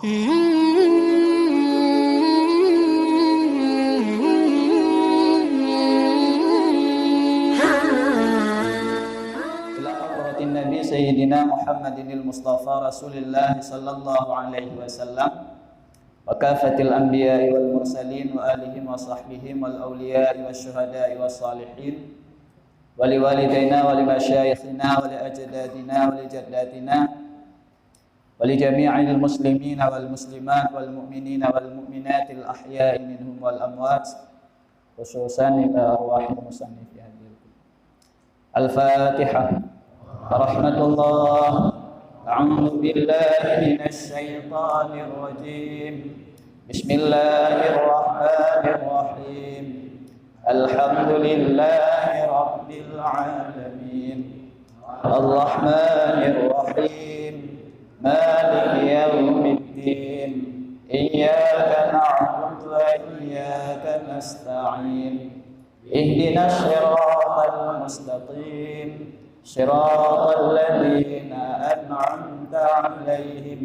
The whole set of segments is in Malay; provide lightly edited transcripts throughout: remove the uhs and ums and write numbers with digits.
Nabi Sayyidina Muhammadinil Mustafa Rasulillah sallallahu alaihi wasallam wa kafatil anbiya'i wal mursalin wa alihim wa sahbihim wal awliya'i wa syuhada'i wa salihin wa li walidaina wa li masyayikhina wa li ajdadina wa li jaddatina wa li jami'il muslimina wal muslimat wal mu'minina wal mu'minatil ahya'i minhum wal amwat khususan ila arwahil musannifi hadhihi Al-Fatihah. Rahmatullah. A'udzu billahi minasy syaithanir rajim. Bismillahirrahmanirrahim. Alhamdulillahi rabbil alamin. Arrahmanir rahim. Maliki yaumiddin. Iyyaka na'budu wa iyyaka nasta'in. Ihdinas siratal mustaqim. صراط الذين أنعمت عليهم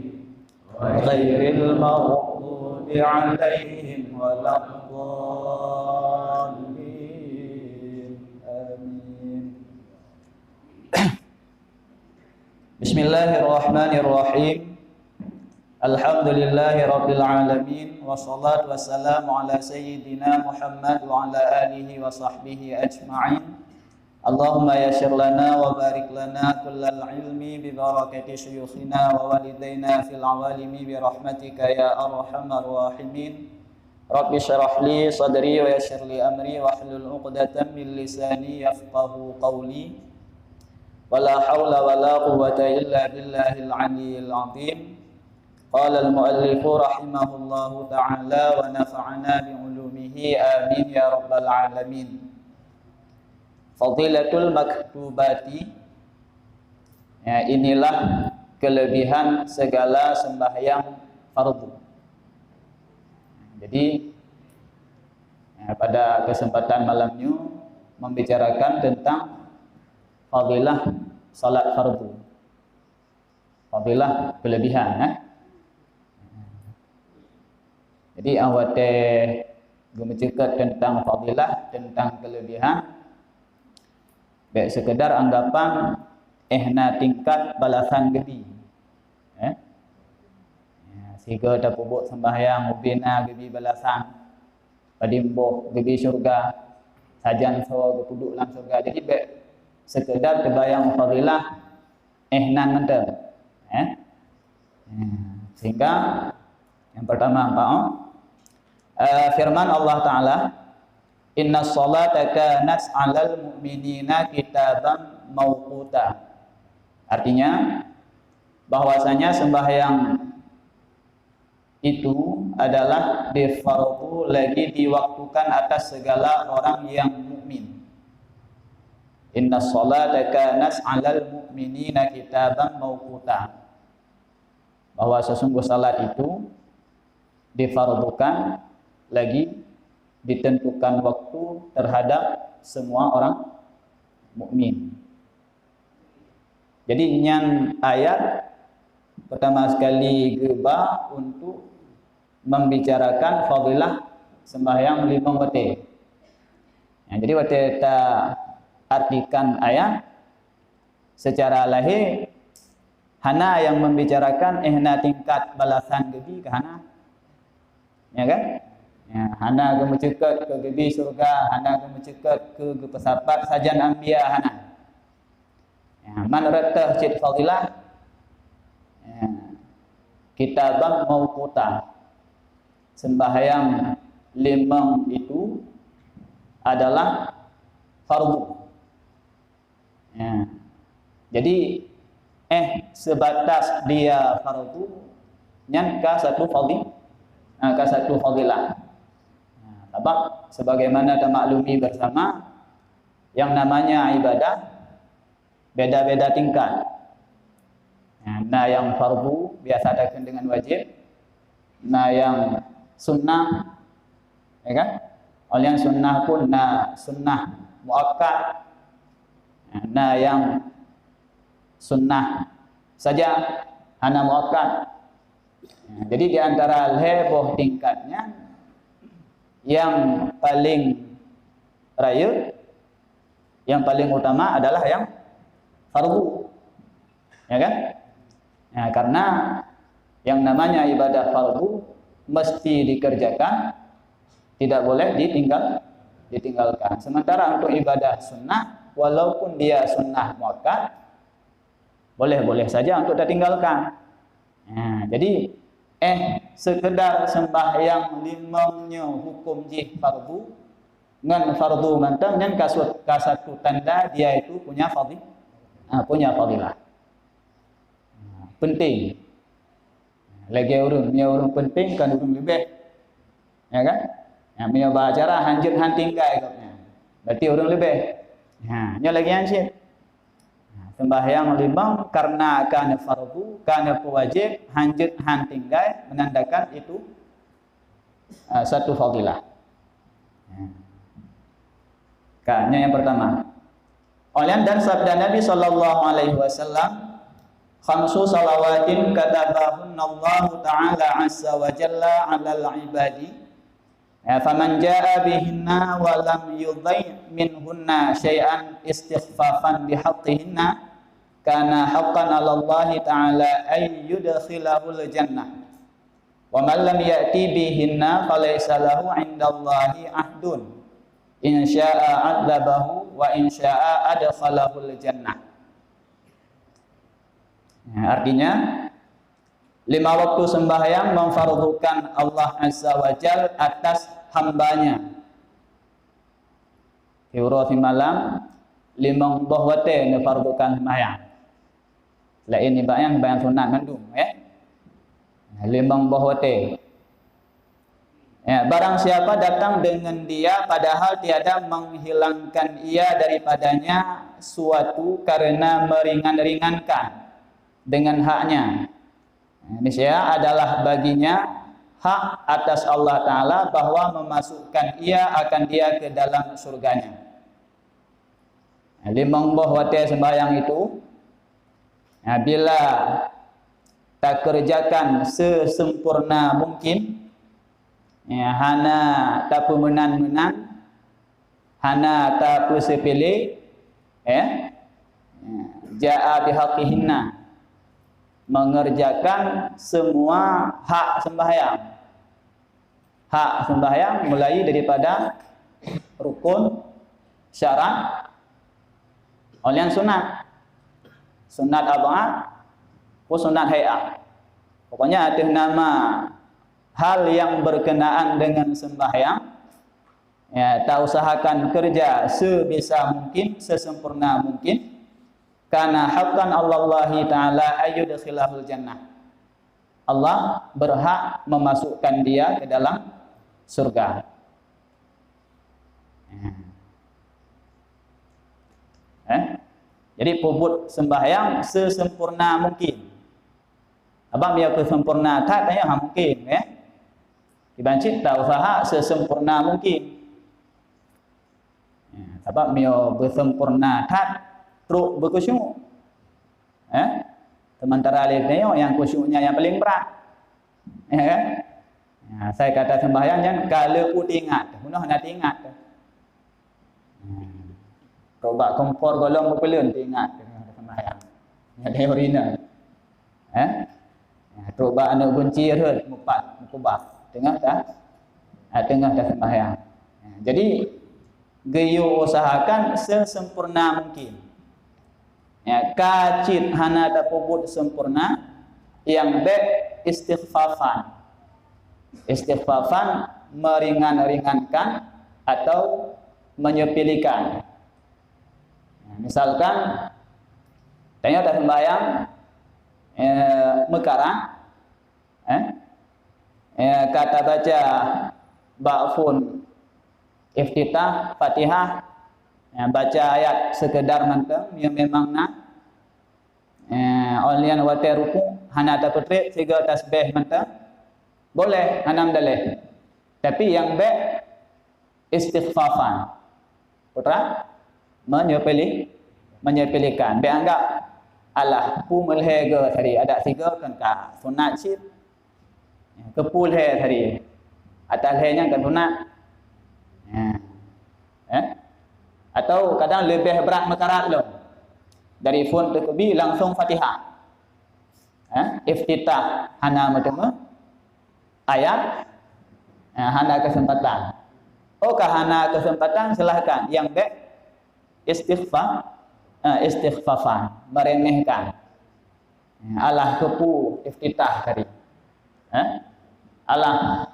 غير المغضوب عليهم ولا الضالين آمين. بسم الله الرحمن الرحيم. الحمد لله رب العالمين والصلاة والسلام على سيدنا محمد وعلى آله وصحبه أجمعين. Allahumma yassir lana wa barik lana kullal ilmi bi barakati syuyukhina wa walidaina fil awalimi bi rahmatika ya arhamar rahimin. Rabbi shrah li sadri wa yassir li amri wa hlul 'uqdatam min lisani yafqahu qawli. Wala haula wala quwwata illa billahil 'aliyyil 'azim. Qala al-muallif rahimahullahu ta'ala wa nafa'ana bi 'ulumihi amin ya rabbal alamin. Fadilatul maktubati, ya, inilah kelebihan segala sembahyang fardu. Jadi ya, pada kesempatan malamnya membicarakan tentang fadilah salat fardu, fadilah kelebihan. Jadi awate menceritakan tentang fadilah, tentang kelebihan. Baik sekedar anggapan ehna tingkat balasan gedi. Sehingga dah pubuk sembahyang ubina gebi balasan padimboh gebi syurga sajan sawa duduk dalam syurga. Jadi baik sekedar terbayang fadilah ehna ngedem. Sehingga yang pertama firman Allah Ta'ala, Inna sholata kanat 'alal mu'minina kitaban mauquta. Artinya bahwasanya sembahyang itu adalah difardu lagi diwaktukan atas segala orang yang mukmin. Inna sholata kanat 'alal mu'minina kitaban mauquta. Bahwa sesungguh salat itu difardukan lagi ditentukan waktu terhadap semua orang mukmin. Jadi nyan ayat pertama sekali geba untuk membicarakan fadilah sembahyang lima waktu. Ya, jadi waktu kita artikan ayat secara lahir, hana yang membicarakan ehna tingkat balasan gebi ke hana, ya kan? Ya, hana ke mencekat ke gebi surga, hana ke mencekat ke pesapat sajan anbiya hana. Ya, man ratah cid fadilah, ya, kitabam mauquta. Sembahyang limang itu adalah fardu. Ya. Jadi sebatas dia fardu nyanka satu fadilah. Apa? Sebagaimana kita maklumi bersama, yang namanya ibadah beda-beda tingkat. Nah, yang fardu biasa adakan dengan wajib. Nah, yang sunnah, ya kan? Oleh yang sunnah pun, nah sunnah muakkad. Nah, yang sunnah saja hana muakkad. Jadi di antara heboh tingkatnya yang paling raya, yang paling utama adalah yang fardu. Ya kan? Nah, karena yang namanya ibadah fardu mesti dikerjakan, tidak boleh ditinggalkan. Sementara untuk ibadah sunnah, walaupun dia sunnah muakkad, boleh-boleh saja untuk ditinggalkan. Nah, jadi sekedar sembahyang limangnya hukum jih fardu ngan fardu mantang dan kasatu tanda dia itu punya fadilah. Penting. Lagi orang penting kan orang lebih. Ya kan? Yang punya bacara hanjut hantingkai katanya. Berarti orang lebih. Nah, nya lagi hancit. Sembahyang limang karena kana fardu, kana wajib, hanjut hantingkai menandakan itu satu fadilah. Kayaknya yang pertama. Oleh dan sabda Nabi sallallahu alaihi wasallam, khamsu salawatin katabahunna Allah Ta'ala azza wa jalla 'alal ibadi. Faman jaa bihinna wa lam yudai' minhunna syai'an istighfafan bihaqqihinna kana haqqan 'ala Allah Ta'ala ay yudkhilahul jannah. Wa man lam ya'ti bihinna falaysa lahu 'indallahi 'ahdun. In syaa'a 'adzabahu wa in syaa'a adkhalahul jannah. Artinya 5 waktu sembahyang memfardukan Allah Azza wa Jal atas hambanya. Fi malam 5 bahwate memfardukan sembahyang. Lain ibadah sembahyang sunat mandum ya. 5 bahwate. Ya, barang siapa datang dengan dia padahal tiada menghilangkan ia daripadanya suatu karena meringan-ringankan dengan haknya. Niscaya adalah baginya hak atas Allah Ta'ala bahwa memasukkan ia akan dia ke dalam surganya. 5 bahwate sembahyang itu bila tak kerjakan sesempurna mungkin, hana tak menan-menan, hana tak sepele, ja'a bihaqqihinna, mengerjakan semua hak sembahyang. Hak sembahyang mulai daripada rukun, syarat, oleh sunat. Sunat adha'at, sunat hay'ah. Pokoknya ada nama hal yang berkenaan dengan sembahyang. Ya, tak usahakan kerja sebisa mungkin, sesempurna mungkin. Karena haqqan Allahi Ta'ala ayyudkhilahul jannah. Allah berhak memasukkan dia ke dalam surga. Jadi puput sembahyang sesempurna mungkin. Abang biar kesempurna tak tanya mungkin ya. Dibancit tak usaha sesempurna mungkin. Sebab biar bersempurna tak teruk berkusyuk. Sementara lainnya yang kusyuknya yang paling berat. Ya kan? Saya kata sembahyang jangan kalau ku ingat, munah nak ingat. Coba kompor golong berpelun ingat dengan sembahyang. Ada urina. Coba anak kunci rut mupat mukubah tengah dah. Tengah dah sembahyang. Jadi gayu usahakan sesempurna mungkin. Ya, kacit hana tapubut sempurna yang istighfafan. Istighfafan meringan-ringankan atau menyepelekan. Misalkan tanya dah sembahyang mekarang kata baca ba'fun iftitah Fatihah, baca ayat sekedar mantap yang memang nak olian wate ruku hana ta putri tiga tasbih mantap boleh hanam daleh, tapi yang istighfafan putra menyepelekan be anggap alah pu melhega tadi ada tiga kan ka sunat sip kepul hai tadi. Atas hainya kan sunat. Atau kadang lebih berat mekarat loh. Dari fun ke kebi langsung Fatihah. Iftitah hana matema ayat hana kesempatan. Hana kesempatan silahkan. Yang baik istighfafan, meremehkan. Allah kepu iftitah tadi. Allah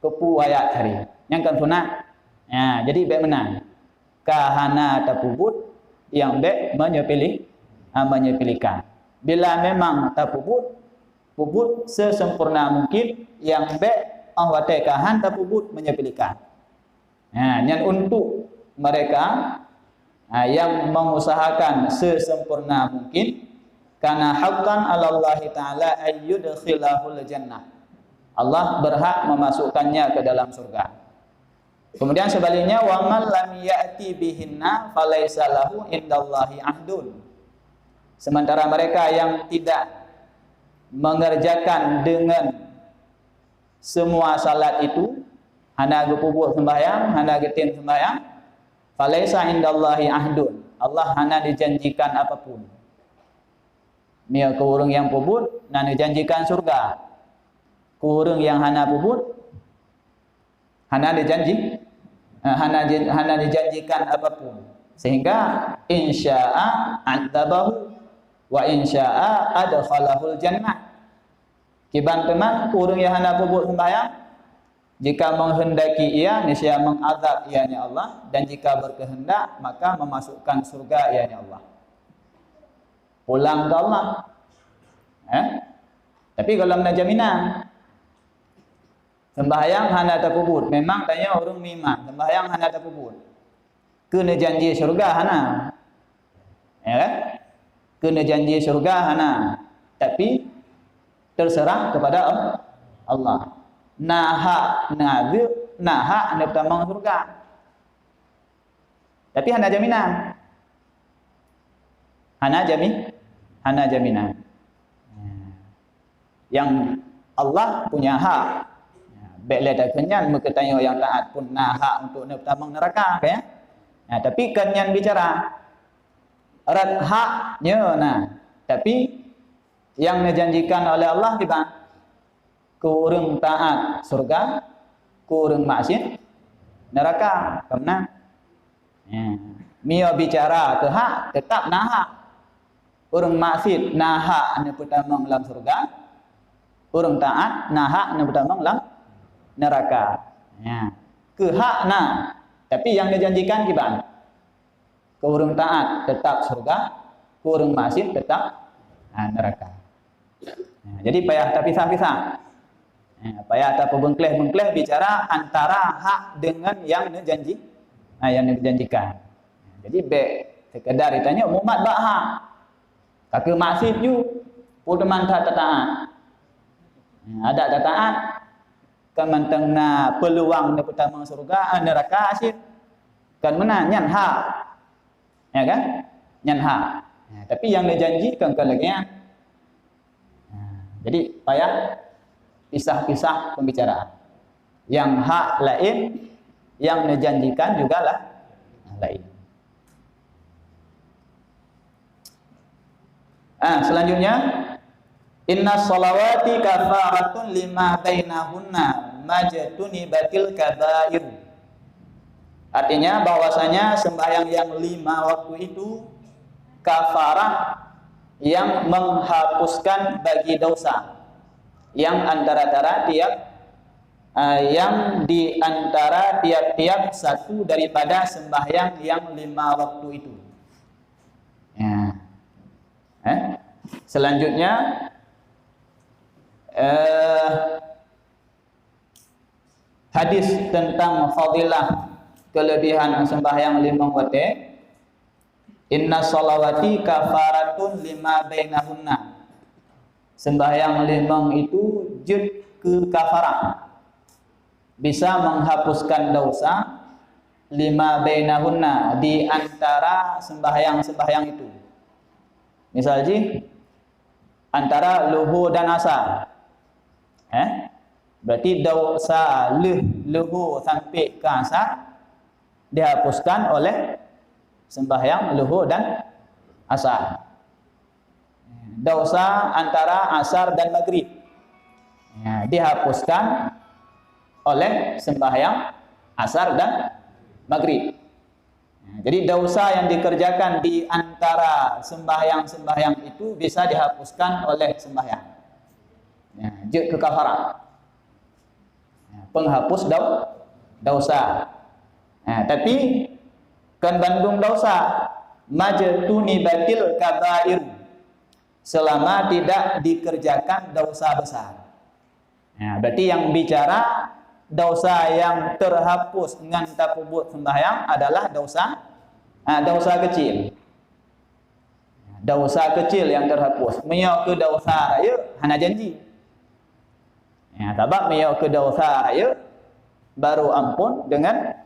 kepu ayat tadi. Yang kan sunat. Jadi baik menang. Kahana tapubut yang baik menyepilihkan. Bila memang tapubut sesempurna mungkin, yang baik ahwatai kahan tapubut menyepilihkan. Yang untuk mereka yang mengusahakan sesempurna mungkin, karena haqqan 'alallahi ta'ala ayyudkhilahul jannah. Allah berhak memasukkannya ke dalam surga. Kemudian sebaliknya, wa man lam ya'ti bihinna falaisa lahu indallahi ahdun. Sementara mereka yang tidak mengerjakan dengan semua salat itu, hana gepubuk sembahyang, hana getin sembahyang, falaisa indallahi ahdun. Allah hana dijanjikan apapun. Mia ke urang yang pubut, hana dijanjikan surga. Ke urang yang hana pubut, hana dijanjikan apapun. Sehingga insya'a adzabahu wa insya'a adkhalahul jannah. Kiban teman urang yang hana pubut sembahyang, jika menghendaki ia niscaya mengazab ianya Allah, dan jika berkehendak maka memasukkan surga ianya Allah. Pulang ke Allah. Tapi kalau nak jaminan sembahyang hana takubut, memang tanya orang miman, sembahyang hana takubut. Kena janji surga hana. Kena janji surga hana. Tapi terserah kepada Allah. Naha pertama surga. Tapi hana jaminan. Hana jaminan. Yang Allah punya hak. Baiklah dah kenyan mengkatanya yang taat pun hak untuk pertama neraka ya. Tapi kenyan bicara erat haknya tapi yang dijanjikan oleh Allah di bang kurang taat surga, kurang maksiat neraka. Karena mio bicara ke hak tetap hak. Kurang maksiat hak ane pertama dalam surga, kurang taat hak ane pertama dalam neraka. Ke hak tapi yang dijanjikan gimana? Kurang taat tetap surga, kurang maksiat tetap neraka. Jadi payah tak pisah-pisah. Payah tak bengkleh bicara antara hak dengan yang dijanjikan. Jadi sekedar ditanya umat bak hak. Kakak maksiat you, puteman tak taat. Ada tak taat, kan mantengna peluang na pertama surga neraka asyik. Kan mana nyan hak. Ya kan? Nyan hak. Tapi yang dijanjikan kan lagi. Jadi payah pisah-pisah pembicaraan. Yang hak lain, yang dijanjikan juga lain. Selanjutnya, inna sholawati kafaratun lima bainahunna majtunibatil kabair. Artinya bahwasanya sembahyang yang 5 waktu itu kafarah yang menghapuskan bagi dosa yang yang di antara tiap-tiap satu daripada sembahyang yang 5 waktu itu. Selanjutnya hadis tentang fadilah kelebihan sembahyang 5 waktu. Inna sholawati kafaratun lima bainahunna. Sembahyang 5 itu jud ke kafarah, bisa menghapuskan dosa 5 bainahunna, di antara sembahyang itu. Misalnya antara luhur dan asar. Berarti dosa luhur sampai ke asar dihapuskan oleh sembahyang luhur dan asar. Dosa antara asar dan maghrib dihapuskan oleh sembahyang asar dan maghrib. Jadi dosa yang dikerjakan di antara sembahyang-sembahyang itu bisa dihapuskan oleh sembahyang. Kekafarat. Penghapus dosa. Tapi kan bandung dosa majtuni batil kabair, selama tidak dikerjakan dosa besar. Berarti yang bicara dosa yang terhapus dengan takubut sembahyang adalah dosa kecil. Dosa kecil yang terhapus. Meyok ke dosa raya hana janji. Sebab meyok ke dosa raya baru ampun dengan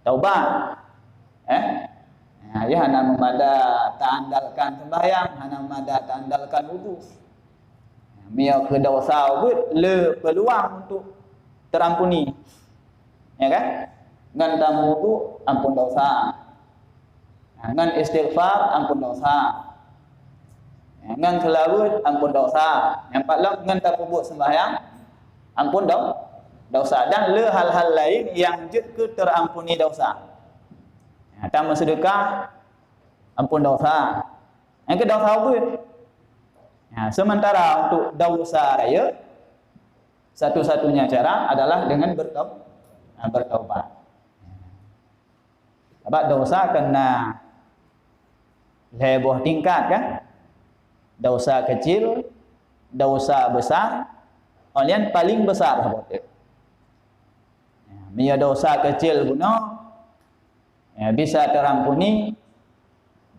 taubat. Ya hana memada tak andalkan sembahyang, hana memada tak andalkan wudu. Meyok ke dosa ubud le peluang untuk terampuni. Ya kan? Ngan tamu wudu ampun dosa. Ngan istighfar ampun dosa. Ngan selawat ampun dosa. Yang paling ngan takubut sembahyang ampun dosa, dan le hal-hal lain yang ke terampuni dosa. Tamu sedekah ampun dosa. Yang ke dosa ubud. Sementara untuk dosa raya satu-satunya cara adalah dengan bertaubat. Sebab dosa kena lebuh tingkat kan? Dosa kecil, dosa besar, yang paling besar sebetulnya. Mia dosa kecil guna bisa terampuni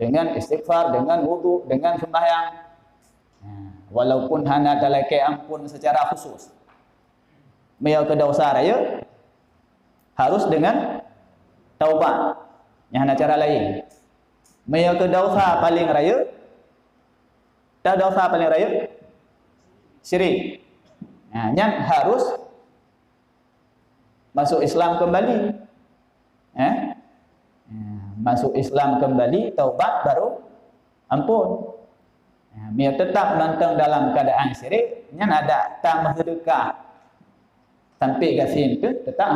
dengan istighfar, dengan wudu, dengan sembahyang. Walaupun hana talakai ampun secara khusus. Mia ke dosa raya harus dengan taubat. Yang hana cara lain. Mia ke dosa paling raya, tak dosa paling raya syirik. Yang harus masuk Islam kembali. Masuk Islam kembali, taubat baru ampun. Mia tetap nantang dalam keadaan syirik, yang ada tambah sedekah sampai ke sini tu tetap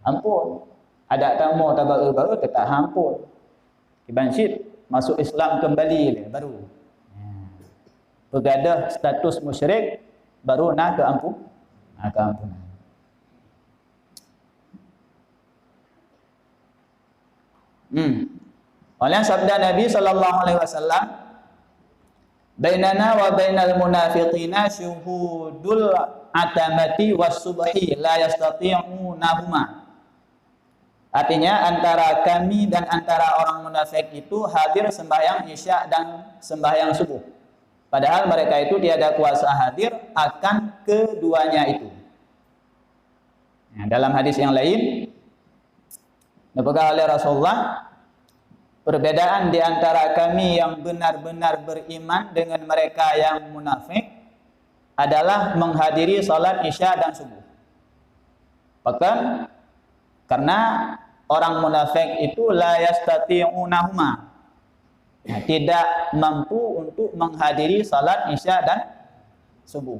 ampun. Ada tamu baru tetap ampun. Ibn Syed masuk Islam kembali baru. Bergadah status musyrik baru nak ke ampunan. Oleh sabda Nabi sallallahu alaihi wasallam, bainana wa bainal munafiqina syuhudul atamati was subhi la yastati'unahuma. Artinya antara kami dan antara orang munafik itu hadir sembahyang isya dan sembahyang subuh. Padahal mereka itu tiada kuasa hadir akan keduanya itu. Dalam hadis yang lain dipegang oleh Rasulullah, perbedaan di antara kami yang benar-benar beriman dengan mereka yang munafik adalah menghadiri salat isya dan subuh. Bahkan karena orang munafik itu la yastati'unahuma, tidak mampu untuk menghadiri salat isya dan subuh.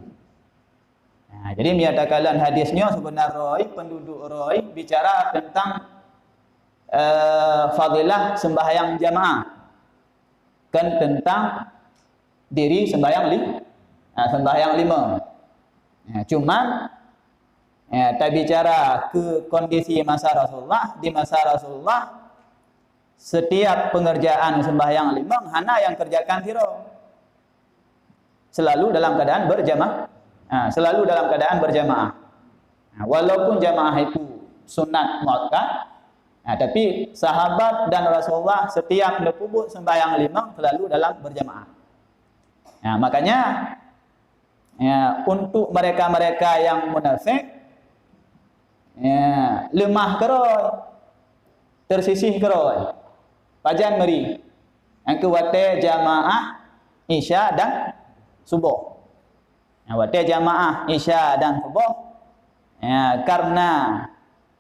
Jadi menyatakan hadisnya sebenarnya penduduk Roi bicara tentang fadilah sembahyang jamaah, kan tentang diri sembahyang lima. Cuman tak bicara ke kondisi masa Rasulullah. Di masa Rasulullah setiap pengerjaan sembahyang lima hana yang kerjakan siro, selalu dalam keadaan berjamaah. Walaupun jamaah itu sunat muakkad, tapi sahabat dan Rasulullah setiap nepubut sembahyang lima selalu dalam berjamaah. Makanya untuk mereka-mereka yang munafik, lemah keroi, tersisih keroi, pajan meri, yang kuwate jamaah isya dan subuh. Waktu jamaah Isya dan subuh, karena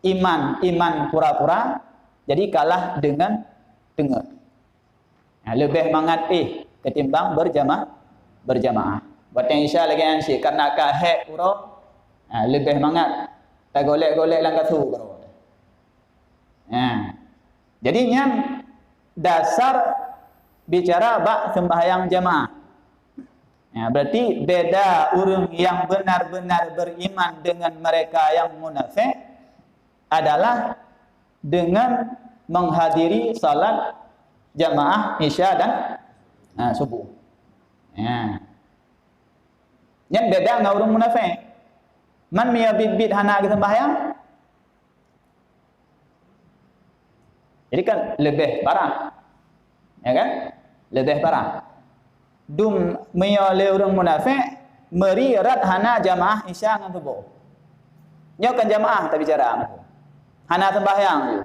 iman pura-pura, jadi kalah dengan dengar. Lebih mangat ketimbang berjamaah. Waktu Isya lagi ansyi karena kahek pura, lebih mangat tak golek-golek langkah tu. Jadi yang dasar bicara bab sembahyang jamaah. Berarti beda orang yang benar-benar beriman dengan mereka yang munafik adalah dengan menghadiri salat jamaah Isya dan subuh. Yang beda dengan orang munafik. Man miya bid hana ke sembahyang. Jadi kan lebih parah. Ya kan? Lebih parah. Dum meyole orang munafik meri rat hana jamaah Isya dengan subuh. Nya kan jamaah tak bicara. Hana sembahyang je.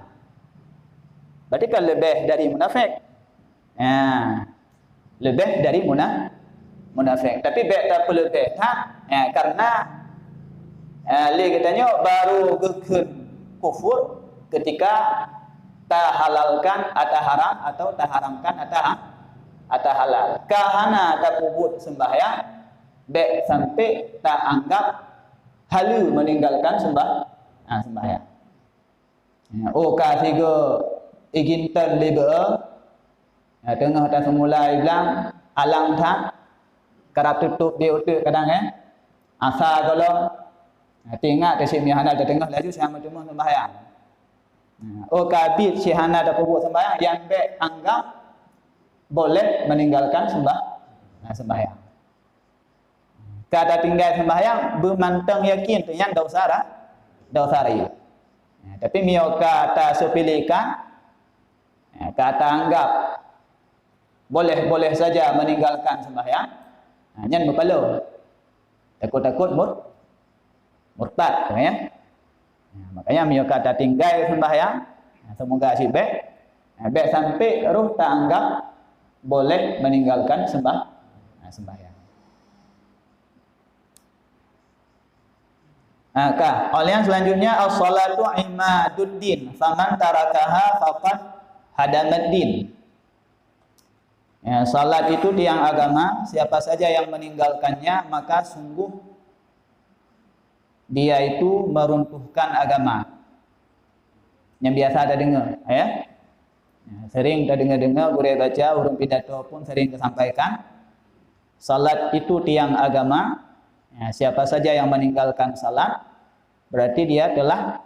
Berarti kan lebih dari munafik. Lebih dari munafik. Tapi tak perlu lebih tak. Karena li katanya baru gekun kufur ketika tak halalkan atau haram atau tak haramkan atau halal. Kahana tak pubut sembahyang baik sampai tak anggap halu meninggalkan sembahyang. Katiga igintan liba tengah tak semula bilang alang tak kerap tutup dia utuk kadang asa kalau tinggal ke sini hana tengah laju sama cuma sembahyang. Kabit syihana ada pubuk sembahyang yang baik anggap boleh meninggalkan sembahyang. Kada tinggal sembahyang bermantang yakin tu yang dosa raya. Tapi mioka tak supilikan kata anggap boleh saja meninggalkan sembahyang. Nyan berpalu. Takut-takut murtad ya. Makanya mioka tak tinggal sembahyang. Semoga si baik sampai roh tak anggap boleh meninggalkan sembahyang. Oleh yang selanjutnya as-salatu imaduddin faman tarakaha faqad hadamaddin. Salat itu tiang agama, siapa saja yang meninggalkannya maka sungguh dia itu meruntuhkan agama. Yang biasa ada dengar, ya. Sering kita dengar guru baca, urung pidato pun sering disampaikan. Salat itu tiang agama. Siapa saja yang meninggalkan salat berarti dia telah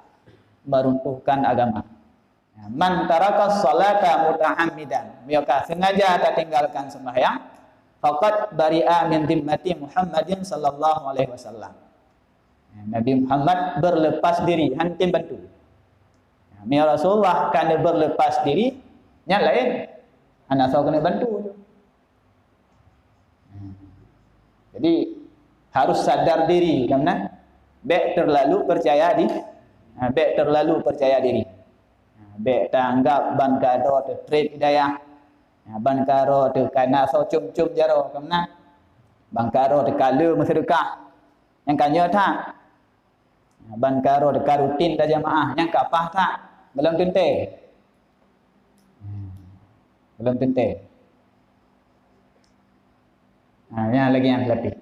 meruntuhkan agama. Man taraka salata muta'ammidan, maka sengaja tak tinggalkan sembahyang, faqad bari'a min dhimmati Muhammadin sallallahu alaihi wasallam. Nabi Muhammad berlepas diri, hantim bantu. Ya Rasulullah kan berlepas diri, yang lain anak saya kena bantu. Jadi harus sadar diri karena terlalu percaya diri. Tak anggap ban karo tu trade hidayah. Ban karo tu kana so cum-cum jaro karena ban karo tu kala bersedekah. Yang kanya tak ban karo dekat rutin dah jamaah yang kapah tak belum tentu yang lagi yang lebih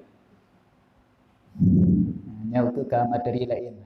yang ke materi lain